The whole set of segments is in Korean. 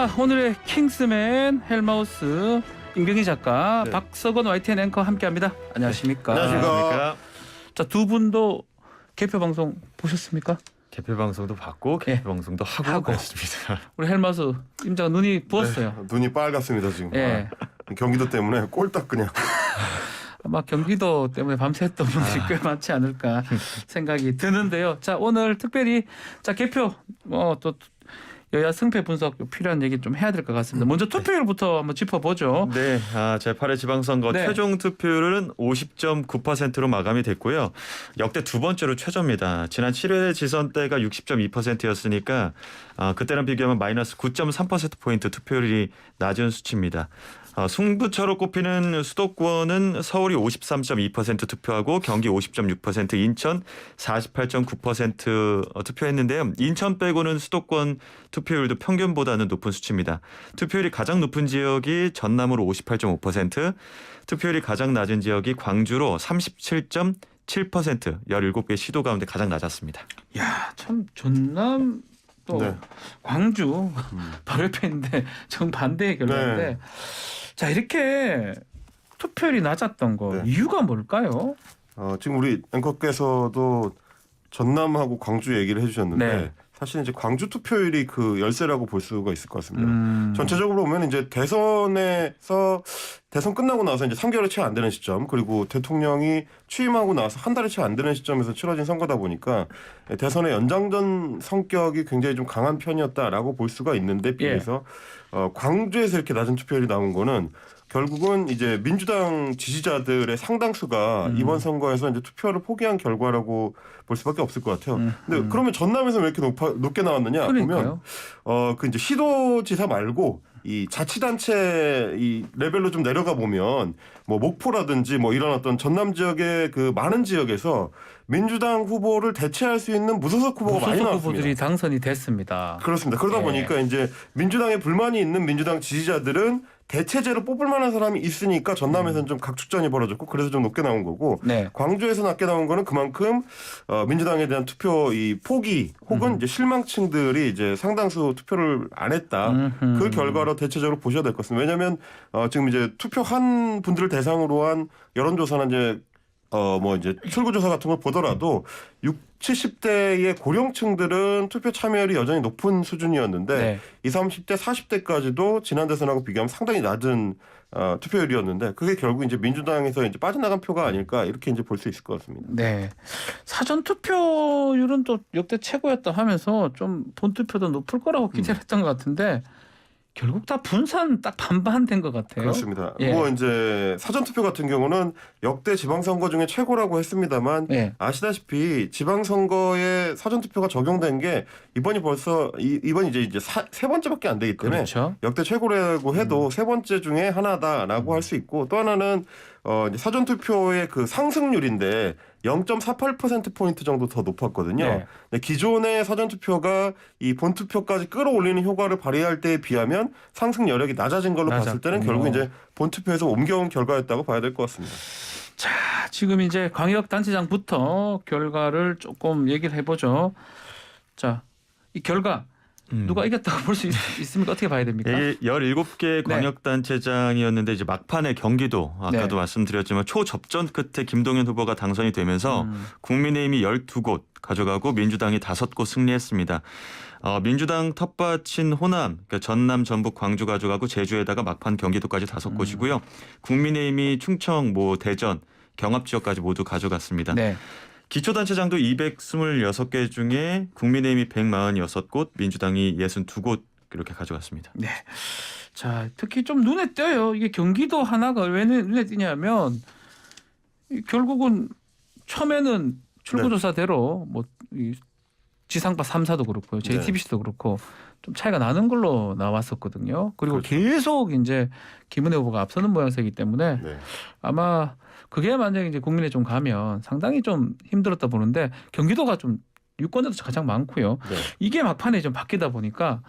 자, 오늘의 킹스맨 헬마우스 임경희 작가, 네. 박석원 YTN 앵커 함께합니다. 안녕하십니까? 안녕하십니까. 자, 두 분도 개표 방송 보셨습니까? 개표 방송도 받고 개표 예. 방송도 하고 하고. 그랬습니다. 우리 헬마우스 임자가 눈이 부었어요. 네, 눈이 빨갛습니다 지금. 예. 경기도 때문에 꼴딱 그냥. 아마 경기도 때문에 밤새웠던 분들이 꽤 많지 않을까 생각이 드는데요. 자, 오늘 특별히 자 개표 또 여야 승패 분석 필요한 얘기 좀 해야 될 것 같습니다. 먼저 투표율부터 한번 짚어보죠. 네, 제8회 지방선거 네. 최종 투표율은 50.9%로 마감이 됐고요. 역대 두 번째로 최저입니다. 지난 7회 지선 때가 60.2%였으니까 그때랑 비교하면 마이너스 9.3%포인트 투표율이 낮은 수치입니다. 승부처로 꼽히는 수도권은 서울이 53.2% 투표하고 경기 50.6%, 인천 48.9% 투표했는데요. 인천 빼고는 수도권 투표율도 평균보다는 높은 수치입니다. 투표율이 가장 높은 지역이 전남으로 58.5%, 투표율이 가장 낮은 지역이 광주로 37.7%, 17개 시도 가운데 가장 낮았습니다. 야, 참 전남 또 네. 광주 바로 옆에 있는데 정반대의 결과인데 네. 자, 이렇게 투표율이 낮았던 거 네. 이유가 뭘까요? 지금 우리 앵커께서도 전남하고 광주 얘기를 해주셨는데 네. 사실 이제 광주 투표율이 그 열세라고 볼 수가 있을 것 같습니다. 전체적으로 보면 이제 대선에서 대선 끝나고 나서 이제 3개월이 채 안 되는 시점, 그리고 대통령이 취임하고 나서 한 달이 채 안 되는 시점에서 치러진 선거다 보니까 대선의 연장전 성격이 굉장히 좀 강한 편이었다라고 볼 수가 있는데 비해서 광주에서 이렇게 낮은 투표율이 나온 거는 결국은 이제 민주당 지지자들의 상당수가 이번 선거에서 이제 투표를 포기한 결과라고 볼 수밖에 없을 것 같아요. 근데 그러면 전남에서 왜 이렇게 높게 나왔느냐 그러니까요. 보면 그 이제 시도지사 말고 이 자치단체 이 레벨로 좀 내려가 보면 뭐 목포라든지 뭐 이런 어떤 전남 지역의 그 많은 지역에서 민주당 후보를 대체할 수 있는 무소속 후보가 많이 무소속 나왔습니다. 후보들이 당선이 됐습니다. 그렇습니다. 그러다 예. 보니까 이제 민주당에 불만이 있는 민주당 지지자들은 대체제로 뽑을 만한 사람이 있으니까 전남에서는 좀 각축전이 벌어졌고 그래서 좀 높게 나온 거고 네. 광주에서 낮게 나온 거는 그만큼 민주당에 대한 투표 이 포기 혹은 이제 실망층들이 이제 상당수 투표를 안 했다. 그 결과로 대체적으로 보셔야 될 것 같습니다. 왜냐하면 지금 이제 투표한 분들을 대상으로 한 여론조사나 이제 뭐 이제 출구조사 같은 걸 보더라도 70대의 고령층들은 투표 참여율이 여전히 높은 수준이었는데 네. 20, 30대, 40대까지도 지난 대선하고 비교하면 상당히 낮은 투표율이었는데 그게 결국 이제 민주당에서 이제 빠져나간 표가 아닐까 이렇게 이제 볼 수 있을 것 같습니다. 네. 사전 투표율은 또 역대 최고였다 하면서 좀 본 투표도 높을 거라고 기대를 했던 것 같은데 결국 다 분산 딱 반반 된 것 같아요. 그렇습니다. 예. 뭐 이제 사전 투표 같은 경우는 역대 지방선거 중에 최고라고 했습니다만 예. 아시다시피 지방선거에 사전 투표가 적용된 게 이번이 벌써 이번이 이제 세 번째밖에 안 되기 때문에 그렇죠. 역대 최고라고 해도 세 번째 중에 하나다라고 할 수 있고 또 하나는 이제 사전 투표의 그 상승률인데 0.48%포인트 정도 더 높았거든요. 네. 근데 기존의 사전 투표가 이 본 투표까지 끌어올리는 효과를 발휘할 때에 비하면 상승 여력이 낮아진 걸로 봤을 때는 낮았군요. 결국 이제 본 투표에서 옮겨온 결과였다고 봐야 될 것 같습니다. 자, 지금 이제 광역단체장부터 결과를 조금 얘기를 해보죠. 자, 이 결과 누가 이겼다고 볼 수 있습니까? 어떻게 봐야 됩니까? 이게 17개 네. 광역단체장이었는데 이제 막판에 경기도 아까도 네. 말씀드렸지만 초접전 끝에 김동연 후보가 당선이 되면서 국민의힘이 12곳 가져가고 민주당이 5곳 승리했습니다. 민주당 텃밭인 호남, 그러니까 전남, 전북, 광주 가져가고 제주에다가 막판 경기도까지 5곳이고요. 국민의힘이 충청, 대전, 경합 지역까지 모두 가져갔습니다. 네. 기초단체장도 226개 중에 국민의힘이 146곳, 민주당이 62곳 이렇게 가져갔습니다. 네. 자, 특히 좀 눈에 띄어요. 이게 경기도 하나가 왜 눈에 띄냐면 결국은 처음에는 출구조사대로 이 지상파 3사도 그렇고요. JTBC도 그렇고 좀 차이가 나는 걸로 나왔었거든요. 그리고 그렇죠. 계속 이제 김은혜 후보가 앞서는 모양새이기 때문에 네. 아마 그게 만약에 이제 국민에 좀 가면 상당히 좀 힘들었다 보는데 경기도가 좀 유권자도 가장 많고요. 네. 이게 막판에 좀 바뀌다 보니까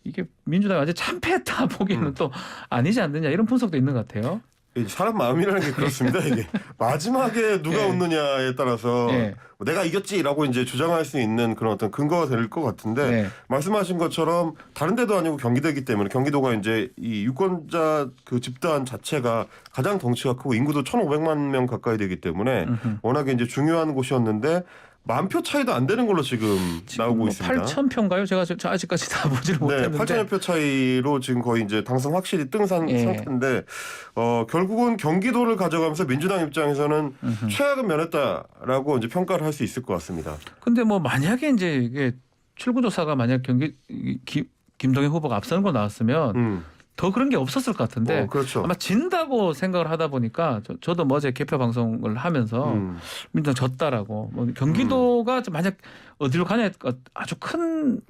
이게 민주당이 아직 참패했다 보기에는 또 아니지 않느냐 이런 분석도 있는 것 같아요. 사람 마음이라는 게 그렇습니다. 이게 마지막에 누가 예. 웃느냐에 따라서 예. 내가 이겼지라고 이제 주장할 수 있는 그런 어떤 근거가 될 것 같은데 네. 말씀하신 것처럼 다른 데도 아니고 경기도이기 때문에 경기도가 이제 이 유권자 그 집단 자체가 가장 덩치가 크고 인구도 1,500만 명 가까이 되기 때문에 워낙에 이제 중요한 곳이었는데 10,000표 차이도 안 되는 걸로 지금 나오고 뭐 있습니다. 8,000표인가요? 제가 저 아직까지 다 보지를 네, 못했는데. 8,000여 표 차이로 지금 거의 이제 당선 확실히 뜬 예. 상태인데 결국은 경기도를 가져가면서 민주당 입장에서는 최악은 면했다라고 이제 평가를 할 수 있을 것 같습니다. 근데 뭐 만약에 이제 이게 출구조사가 만약 김동연 후보가 앞서는 거 나왔으면 더 그런 게 없었을 것 같은데 그렇죠. 아마 진다고 생각을 하다 보니까 저도 뭐 어제 개표 방송을 하면서 민주당 졌다라고 뭐 경기도가 만약 어디로 가냐 아주 큰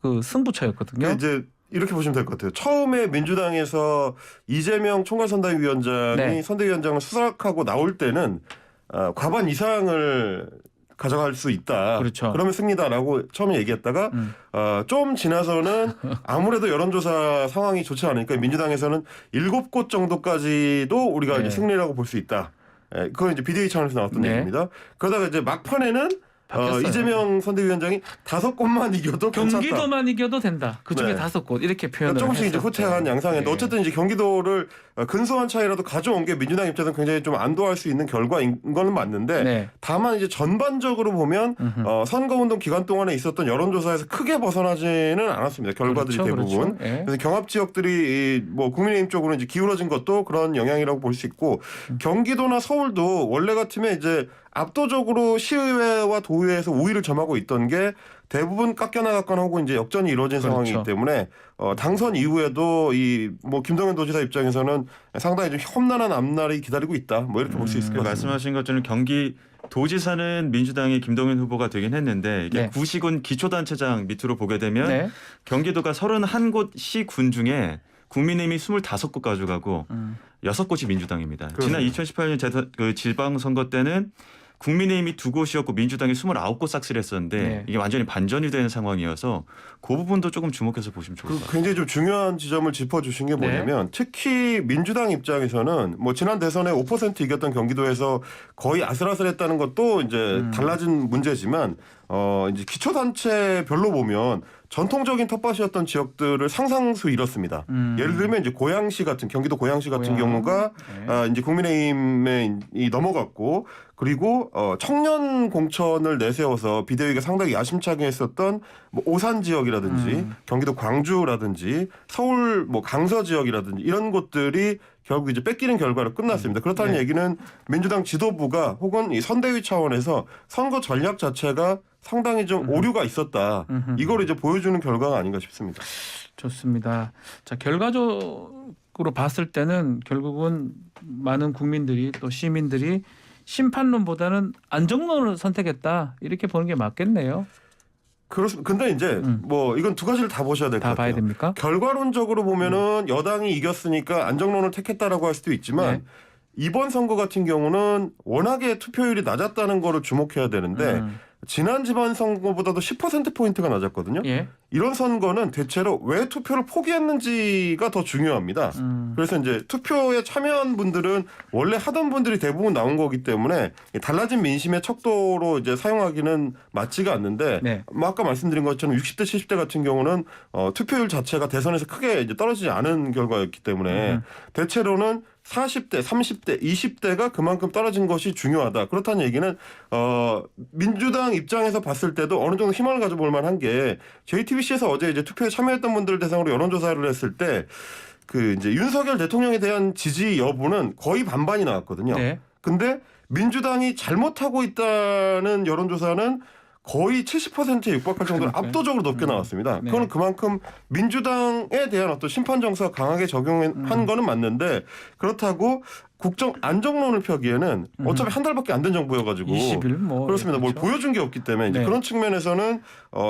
그 승부처였거든요. 이제 이렇게 보시면 될 것 같아요. 처음에 민주당에서 이재명 총괄선대위원장이 네. 선대위원장을 수락하고 나올 때는 과반 이상을 가져갈 수 있다. 그렇죠. 그러면 승리다라고 처음에 얘기했다가 좀 지나서는 아무래도 여론조사 상황이 좋지 않으니까 민주당에서는 7곳 정도까지도 우리가 네. 이제 승리라고 볼 수 있다. 그건 이제 비대위 차원에서 나왔던 네. 얘기입니다. 그러다가 이제 막판에는 바뀌었어요. 이재명 선대위원장이 5곳만 이겨도 괜찮다. 경기도만 이겨도 된다. 그중에 네. 5곳 이렇게 표현을 조금씩 이제 했었죠. 후퇴한 양상인데 네. 어쨌든 이제 경기도를 근소한 차이라도 가져온 게 민주당 입장에서는 굉장히 좀 안도할 수 있는 결과인 거는 맞는데 네. 다만 다만 이제 전반적으로 보면 선거운동 기간 동안에 있었던 여론조사에서 크게 벗어나지는 않았습니다. 결과들이 그렇죠, 대부분. 그렇죠. 예. 그래서 경합 지역들이 뭐 국민의힘 쪽으로 이제 기울어진 것도 그런 영향이라고 볼 수 있고 경기도나 서울도 원래 같으면 이제 압도적으로 시의회와 도의회에서 우위를 점하고 있던 게 대부분 깎여나갔거나 혹은 이제 역전이 이루어진 그렇죠. 상황이기 때문에 당선 이후에도 이 뭐 김동연 도지사 입장에서는 상당히 좀 험난한 앞날이 기다리고 있다. 뭐 이렇게 볼 수 있을 것 같습니다. 말씀하신 것처럼 경기 도지사는 민주당의 김동연 후보가 되긴 했는데 이게 네. 구시군 기초단체장 밑으로 보게 되면 네. 경기도가 31곳 시군 중에 국민의힘이 25곳 가져가고 6곳이 민주당입니다. 지난 2018년 지방선거 때는 국민의힘이 2곳이었고 민주당이 29곳 싹쓸이 했었는데 네. 이게 완전히 반전이 되는 상황이어서 그 부분도 조금 주목해서 보시면 좋을 것 같아요. 굉장히 좀 중요한 지점을 짚어주신 게 뭐냐면 특히 민주당 입장에서는 뭐 지난 대선에 5% 이겼던 경기도에서 거의 아슬아슬했다는 것도 이제 달라진 문제지만 이제 기초단체별로 보면 전통적인 텃밭이었던 지역들을 상상수 잃었습니다. 예를 들면 이제 고양시 같은 경기도 고양시 같은 경우가 이제 국민의힘에 넘어갔고 그리고 청년 공천을 내세워서 비대위가 상당히 야심차게 했었던 뭐 오산 지역이라든지 경기도 광주라든지 서울 뭐 강서 지역이라든지 이런 곳들이 결국 이제 뺏기는 결과로 끝났습니다. 그렇다는 네. 얘기는 민주당 지도부가 혹은 이 선대위 차원에서 선거 전략 자체가 상당히 좀 오류가 있었다. 이걸 이제 보여주는 결과가 아닌가 싶습니다. 좋습니다. 자, 결과적으로 봤을 때는 결국은 많은 국민들이 또 시민들이 심판론보다는 안정론을 선택했다. 이렇게 보는 게 맞겠네요. 그렇습니다. 근데 이제 뭐 이건 두 가지를 다 보셔야 될 것 다 같아요. 봐야 됩니까? 결과론적으로 보면은 여당이 이겼으니까 안정론을 택했다라고 할 수도 있지만 네. 이번 선거 같은 경우는 워낙에 투표율이 낮았다는 거를 주목해야 되는데 지난 지방선거보다도 10%포인트가 낮았거든요. 예. 이런 선거는 대체로 왜 투표를 포기했는지가 더 중요합니다. 그래서 이제 투표에 참여한 분들은 원래 하던 분들이 대부분 나온 거기 때문에 달라진 민심의 척도로 이제 사용하기는 맞지가 않는데 네. 뭐 아까 말씀드린 것처럼 60대 70대 같은 경우는 투표율 자체가 대선에서 크게 이제 떨어지지 않은 결과였기 때문에 대체로는 40대, 30대, 20대가 그만큼 떨어진 것이 중요하다. 그렇다는 얘기는 민주당 입장에서 봤을 때도 어느 정도 희망을 가져볼 만한 게 JTBC에서 어제 이제 투표에 참여했던 분들 대상으로 여론조사를 했을 때 그 이제 윤석열 대통령에 대한 지지 여부는 거의 반반이 나왔거든요. 네. 근데 민주당이 잘못하고 있다는 여론조사는 거의 70%에 육박할 정도로 그러니까요. 압도적으로 높게 나왔습니다. 네. 그건 그만큼 민주당에 대한 어떤 심판 정서가 강하게 적용한 거는 맞는데 그렇다고 국정 안정론을 펴기에는 어차피 한 달밖에 안 된 정부여가지고 20일 뭐 그렇습니다. 뭘 그렇죠. 보여준 게 없기 때문에 이제 네. 그런 측면에서는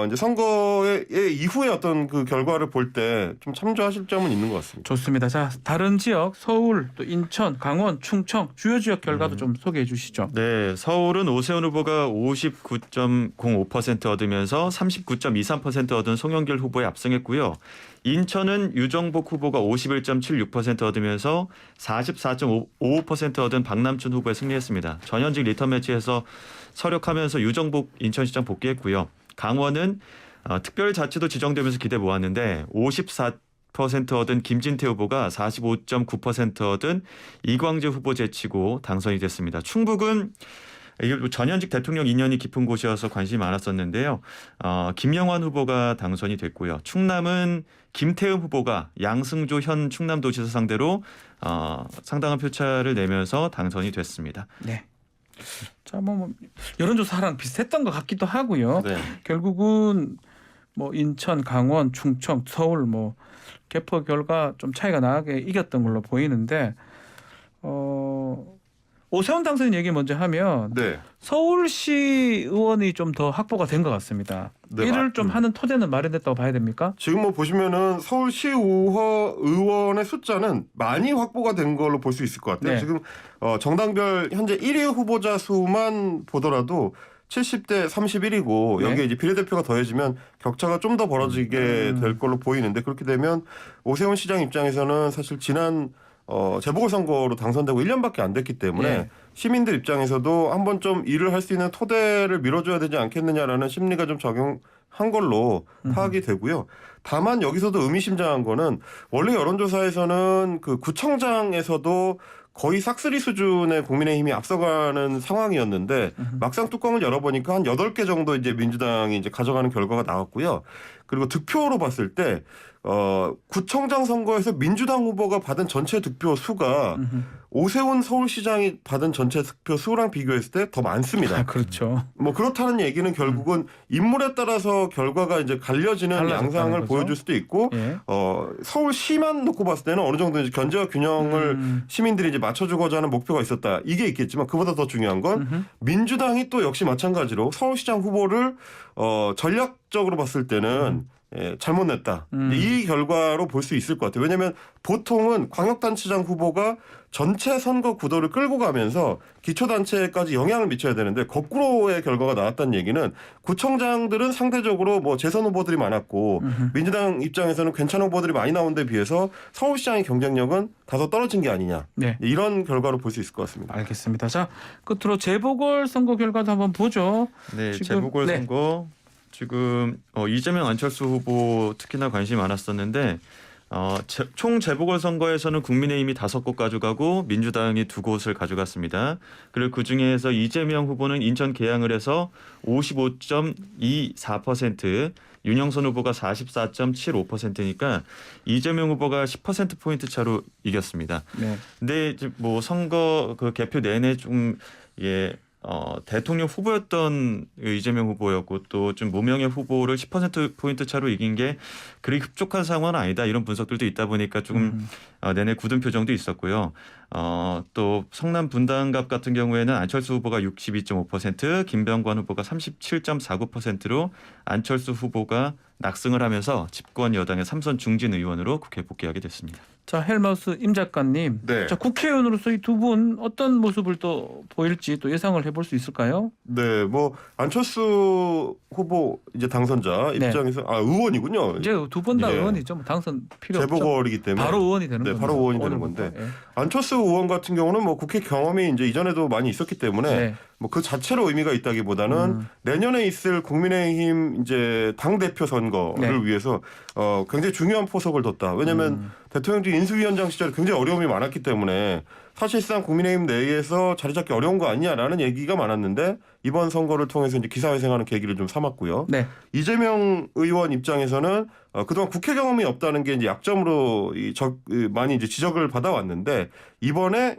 이제 선거의 이후의 어떤 그 결과를 볼 때 좀 참조하실 점은 있는 것 같습니다. 좋습니다. 자, 다른 지역 서울, 또 인천, 강원, 충청 주요 지역 결과도 좀 소개해 주시죠. 네, 서울은 오세훈 후보가 59.05% 얻으면서 39.23% 얻은 송영길 후보에 압승했고요. 인천은 유정복 후보가 51.76% 얻으면서 44.55% 얻은 박남춘 후보에 승리했습니다. 전현직 리턴 매치에서 서력하면서 유정복 인천시장 복귀했고요. 강원은 특별자치도 지정되면서 기대 모았는데 54% 얻은 김진태 후보가 45.9% 얻은 이광재 후보 제치고 당선이 됐습니다. 충북은 이게 전현직 대통령 인연이 깊은 곳이어서 관심이 많았었는데요. 김영환 후보가 당선이 됐고요. 충남은 김태흠 후보가 양승조 현 충남도지사 상대로 상당한 표차를 내면서 당선이 됐습니다. 네. 자, 뭐 여론조사랑 비슷했던 것 같기도 하고요. 네. 결국은 뭐 인천, 강원, 충청, 서울 뭐 개표 결과 좀 차이가 나게 이겼던 걸로 보이는데 오세훈 당선인 얘기 먼저 하면 네. 서울시 의원이 좀 더 확보가 된 것 같습니다. 네, 이를 좀 하는 토대는 마련됐다고 봐야 됩니까? 지금 뭐 보시면은 서울시 의원의 숫자는 많이 확보가 된 걸로 볼 수 있을 것 같아요. 네. 지금 정당별 현재 1위 후보자 수만 보더라도 70대 31이고 네. 여기에 이제 비례대표가 더해지면 격차가 좀 더 벌어지게 될 걸로 보이는데 그렇게 되면 오세훈 시장 입장에서는 사실 지난 재보궐선거로 당선되고 1년밖에 안 됐기 때문에 네. 시민들 입장에서도 한번 좀 일을 할 수 있는 토대를 밀어줘야 되지 않겠느냐라는 심리가 좀 적용한 걸로 파악이 되고요. 다만 여기서도 의미심장한 거는 원래 여론조사에서는 그 구청장에서도 거의 싹쓸이 수준의 국민의힘이 앞서가는 상황이었는데 막상 뚜껑을 열어보니까 한 8개 정도 이제 민주당이 이제 가져가는 결과가 나왔고요. 그리고 득표로 봤을 때 구청장 선거에서 민주당 후보가 받은 전체 득표 수가 오세훈 서울시장이 받은 전체 득표 수랑 비교했을 때 더 많습니다. 아, 그렇죠. 뭐 그렇다는 얘기는 결국은 인물에 따라서 결과가 이제 갈려지는 달라졌다는 양상을 거죠. 보여줄 수도 있고 예. 서울시만 놓고 봤을 때는 어느 정도 이제 견제와 균형을 시민들이 이제 맞춰주고자 하는 목표가 있었다. 이게 있겠지만 그보다 더 중요한 건 민주당이 또 역시 마찬가지로 서울시장 후보를 전략적으로 봤을 때는 잘못 냈다. 이 결과로 볼 수 있을 것 같아요. 왜냐하면 보통은 광역단체장 후보가 전체 선거 구도를 끌고 가면서 기초단체까지 영향을 미쳐야 되는데 거꾸로의 결과가 나왔다는 얘기는 구청장들은 상대적으로 뭐 재선 후보들이 많았고 민주당 입장에서는 괜찮은 후보들이 많이 나온 데 비해서 서울시장의 경쟁력은 다소 떨어진 게 아니냐. 네. 이런 결과로 볼 수 있을 것 같습니다. 알겠습니다. 자, 끝으로 재보궐선거 결과도 한번 보죠. 네, 지금, 재보궐선거 지금 이재명 안철수 후보 특히나 관심이 많았었는데 총 재보궐선거에서는 국민의힘이 5곳 가져가고 민주당이 2곳을 가져갔습니다. 그리고 그중에서 이재명 후보는 인천 계양을 해서 55.24%, 윤영선 후보가 44.75%니까 이재명 후보가 10%포인트 차로 이겼습니다. 네. 근데 이제 뭐 선거 그 개표 내내 좀 대통령 후보였던 이재명 후보였고 또 좀 무명의 후보를 10%포인트 차로 이긴 게 그리 흡족한 상황은 아니다. 이런 분석들도 있다 보니까 조금 내내 굳은 표정도 있었고요. 또 성남 분당갑 같은 경우에는 안철수 후보가 62.5%, 김병관 후보가 37.49%로 안철수 후보가 낙승을 하면서 집권 여당의 3선 중진 의원으로 국회에 복귀하게 됐습니다. 자, 헬마우스 임 작가님. 네. 자, 국회의원으로서 이 두 분 어떤 모습을 또 보일지 또 예상을 해볼 수 있을까요? 네, 뭐 안철수 후보 이제 당선자 네. 입장에서 의원이군요. 이제 두 분 다 예. 의원이죠. 뭐 당선 필요 없죠. 재보궐이기 때문에 바로 의원이 되는 네, 거죠. 바로 의원이 되는 건데 안철수 의원 같은 경우는 뭐 국회 경험이 이제 이전에도 많이 있었기 때문에 네. 뭐 그 자체로 의미가 있다기보다는 내년에 있을 국민의힘 이제 당 대표 선거를 네. 위해서 굉장히 중요한 포석을 뒀다. 왜냐하면 대통령직 인수위원장 시절에 굉장히 어려움이 많았기 때문에 사실상 국민의힘 내에서 자리 잡기 어려운 거 아니냐라는 얘기가 많았는데 이번 선거를 통해서 이제 기사회생하는 계기를 좀 삼았고요. 네. 이재명 의원 입장에서는 그동안 국회 경험이 없다는 게 이제 약점으로 많이 이제 지적을 받아왔는데 이번에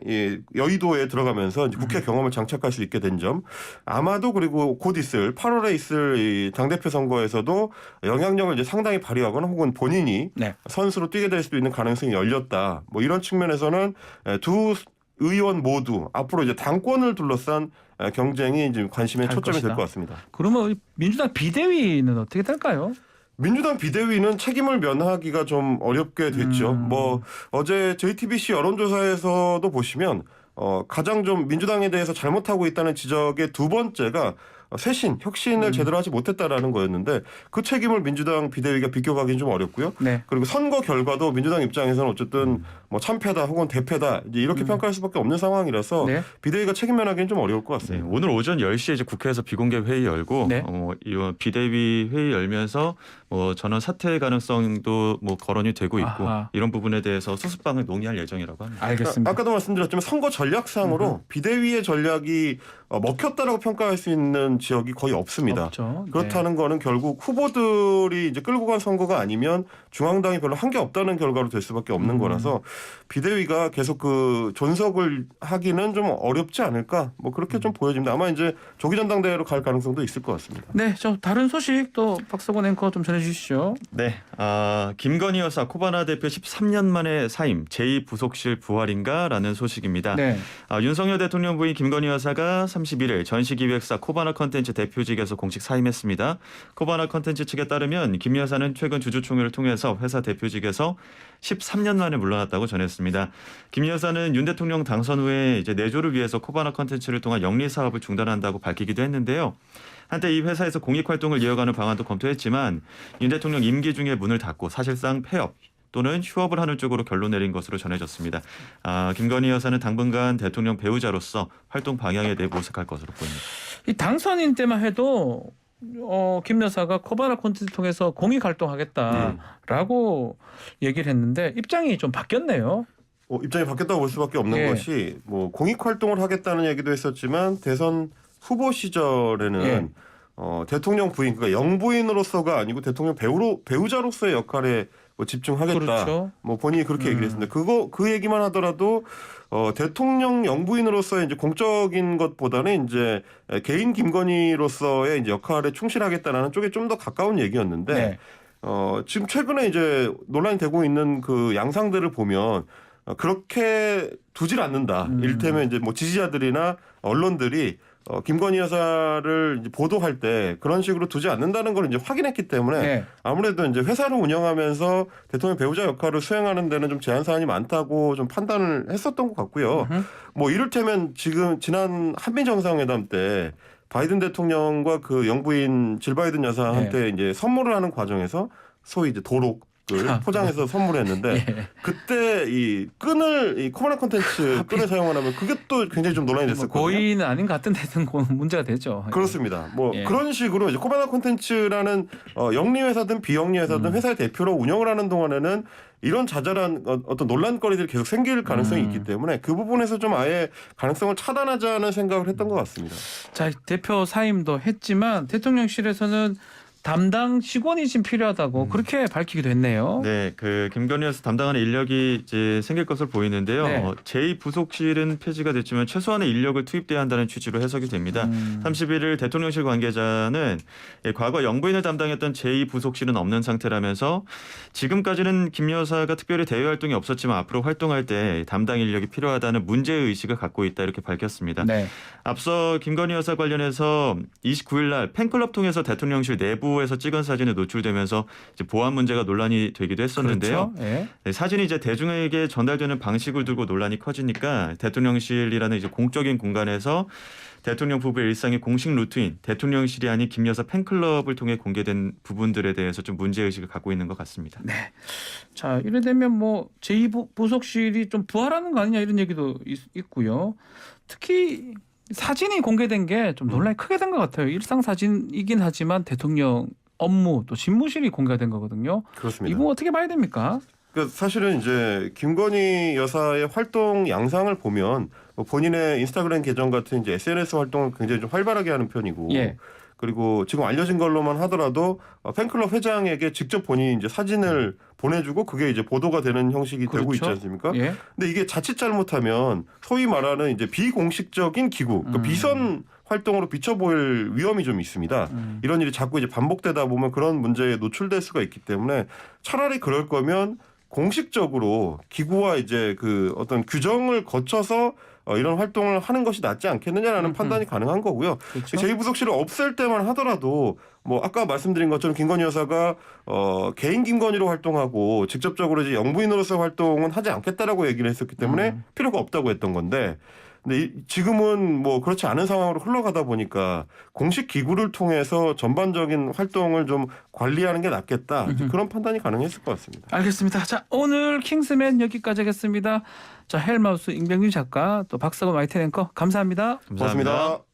여의도에 들어가면서 이제 국회 경험을 장착할 수 있게 된 점 아마도 그리고 곧 있을 8월에 있을 이 당대표 선거에서도 영향력을 이제 상당히 발휘하거나 혹은 본인이 네. 선수로 뛰게 될 수도 있는 가능성이 열렸다. 뭐 이런 측면에서는 두 의원 모두 앞으로 이제 당권을 둘러싼 경쟁이 이제 관심의 할 초점이 될 것이다. 것 같습니다. 그러면 민주당 비대위는 어떻게 될까요? 민주당 비대위는 책임을 면하기가 좀 어렵게 됐죠. 뭐 어제 JTBC 여론조사에서도 보시면 가장 좀 민주당에 대해서 잘못하고 있다는 지적의 두 번째가 쇄신, 혁신을 제대로 하지 못했다라는 거였는데 그 책임을 민주당 비대위가 비껴가기는 좀 어렵고요. 네. 그리고 선거 결과도 민주당 입장에서는 어쨌든 뭐 참패다 혹은 대패다 이제 이렇게 평가할 수밖에 없는 상황이라서 네. 비대위가 책임 면하기는 좀 어려울 것 네, 같습니다. 오늘 오전 10시에 이제 국회에서 비공개 회의 열고 네. 이 비대위 회의 열면서 전원 사퇴 가능성도 거론이 되고 있고 아하. 이런 부분에 대해서 수습방을 논의할 예정이라고 합니다. 알겠습니다. 아까도 말씀드렸지만 선거 전략상으로 비대위의 전략이 먹혔다라고 평가할 수 있는 지역이 거의 없습니다. 없죠. 그렇다는 거는 결국 후보들이 이제 끌고 간 선거가 아니면 중앙당이 별로 한 게 없다는 결과로 될 수밖에 없는 거라서 비대위가 계속 그 존속을 하기는 좀 어렵지 않을까 뭐 그렇게 좀 보여집니다. 아마 이제 조기 전당대회로 갈 가능성도 있을 것 같습니다. 네, 저 다른 소식 또 박서건 앵커 좀 전해주시죠. 네, 김건희 여사 코바나 대표 13년 만에 사임 제2부속실 부활인가라는 소식입니다. 네. 윤석열 대통령 부인 김건희 여사가 31일 전시기획사 코바나 컨텐츠 대표직에서 공식 사임했습니다. 코바나 컨텐츠 측에 따르면 김 여사는 최근 주주총회를 통해서 회사 대표직에서 13년 만에 물러났다고 전했습니다. 김 여사는 윤 대통령 당선 후에 이제 내조를 위해서 코바나 컨텐츠를 통한 영리 사업을 중단한다고 밝히기도 했는데요. 한때 이 회사에서 공익 활동을 이어가는 방안도 검토했지만 윤 대통령 임기 중에 문을 닫고 사실상 폐업 또는 휴업을 하는 쪽으로 결론 내린 것으로 전해졌습니다. 김건희 여사는 당분간 대통령 배우자로서 활동 방향에 대해 모색할 것으로 보입니다. 이 당선인 때만 해도 김 여사가 코바나 콘텐츠 통해서 공익 활동하겠다라고 얘기를 했는데 입장이 좀 바뀌었네요. 입장이 바뀌었다고 볼 수밖에 없는 예. 것이 뭐 공익 활동을 하겠다는 얘기도 했었지만 대선 후보 시절에는 예. 대통령 부인 그러니까 영부인으로서가 아니고 대통령 배우자로서의 역할에 뭐 집중하겠다. 그렇죠. 뭐 본인이 그렇게 얘기를 했습니다. 그 얘기만 하더라도 대통령 영부인으로서의 이제 공적인 것보다는 이제 개인 김건희로서의 이제 역할에 충실하겠다라는 쪽에 좀 더 가까운 얘기였는데 네. 지금 최근에 이제 논란이 되고 있는 그 양상들을 보면 그렇게 두질 않는다. 이를테면 이제 뭐 지지자들이나 언론들이 김건희 여사를 이제 보도할 때 그런 식으로 두지 않는다는 걸 이제 확인했기 때문에 네. 아무래도 이제 회사를 운영하면서 대통령 배우자 역할을 수행하는 데는 좀 제한 사안이 많다고 좀 판단을 했었던 것 같고요. 뭐 이를테면 지금 지난 한미 정상회담 때 바이든 대통령과 그 영부인 질 바이든 여사한테 이제 선물을 하는 과정에서 소위 이제 도록을 포장해서 선물했는데 예. 그때 이 코바나 콘텐츠 끈을 사용하면 그게 또 굉장히 좀 논란이 뭐 됐었거든요. 고의는 아닌 것 같은데 문제가 되죠. 그렇습니다. 뭐 예. 그런 식으로 이제 코바나 콘텐츠라는 영리 회사든 비영리 회사든 회사의 대표로 운영을 하는 동안에는 이런 자잘한 어떤 논란거리들이 계속 생길 가능성이 있기 때문에 그 부분에서 좀 아예 가능성을 차단하자는 생각을 했던 것 같습니다. 자, 대표 사임도 했지만 대통령실에서는 담당 직원이 지금 필요하다고 그렇게 밝히기도 했네요. 네, 그 김건희 여사 담당하는 인력이 이제 생길 것으로 보이는데요. 네. 제2부속실은 폐지가 됐지만 최소한의 인력을 투입돼야 한다는 취지로 해석이 됩니다. 31일 대통령실 관계자는 과거 영부인을 담당했던 제2부속실은 없는 상태라면서 지금까지는 김 여사가 특별히 대외 활동이 없었지만 앞으로 활동할 때 담당 인력이 필요하다는 문제의식을 갖고 있다 이렇게 밝혔습니다. 네. 앞서 김건희 여사 관련해서 29일 날 팬클럽 통해서 대통령실 내부에서 찍은 사진이 노출되면서 이제 보안 문제가 논란이 되기도 했었는데요. 그렇죠. 예. 네, 사진이 이제 대중에게 전달되는 방식을 두고 논란이 커지니까 대통령실이라는 이제 공적인 공간에서 대통령 부부의 일상의 공식 루트인 대통령실이 아닌 김 여사 팬클럽을 통해 공개된 부분들에 대해서 좀 문제의식을 갖고 있는 것 같습니다. 네. 자, 이래 되면 뭐 제2부속실이 좀 부활하는 거 아니냐 이런 얘기도 있고요. 특히 사진이 공개된 게 좀 논란이 크게 된 것 같아요. 일상 사진이긴 하지만 대통령 업무 또 집무실이 공개된 거거든요. 그렇습니다. 이거 어떻게 봐야 됩니까? 그러니까 사실은 이제 김건희 여사의 활동 양상을 보면 뭐 본인의 인스타그램 계정 같은 이제 SNS 활동을 굉장히 좀 활발하게 하는 편이고 예. 그리고 지금 알려진 걸로만 하더라도 팬클럽 회장에게 직접 본인이 이제 사진을 보내주고 그게 이제 보도가 되는 형식이 되고 있지 그렇죠. 않습니까? 예. 근데 이게 자칫 잘못하면 소위 말하는 이제 비공식적인 기구, 그러니까 비선 활동으로 비춰 보일 위험이 좀 있습니다. 이런 일이 자꾸 이제 반복되다 보면 그런 문제에 노출될 수가 있기 때문에 차라리 그럴 거면 공식적으로 기구와 이제 그 어떤 규정을 거쳐서 이런 활동을 하는 것이 낫지 않겠느냐라는 판단이 가능한 거고요. 그렇죠. 제2부속실을 없앨 때만 하더라도 뭐 아까 말씀드린 것처럼 김건희 여사가 개인 김건희로 활동하고 직접적으로 이제 영부인으로서 활동은 하지 않겠다라고 얘기를 했었기 때문에 필요가 없다고 했던 건데 근데 지금은 뭐 그렇지 않은 상황으로 흘러가다 보니까 공식 기구를 통해서 전반적인 활동을 좀 관리하는 게 낫겠다. 이제 그런 판단이 가능했을 것 같습니다. 알겠습니다. 자, 오늘 킹스맨 여기까지 하겠습니다. 자, 헬마우스 임병윤 작가 또 박사고 마이텐 앵커 감사합니다. 감사합니다. 고맙습니다.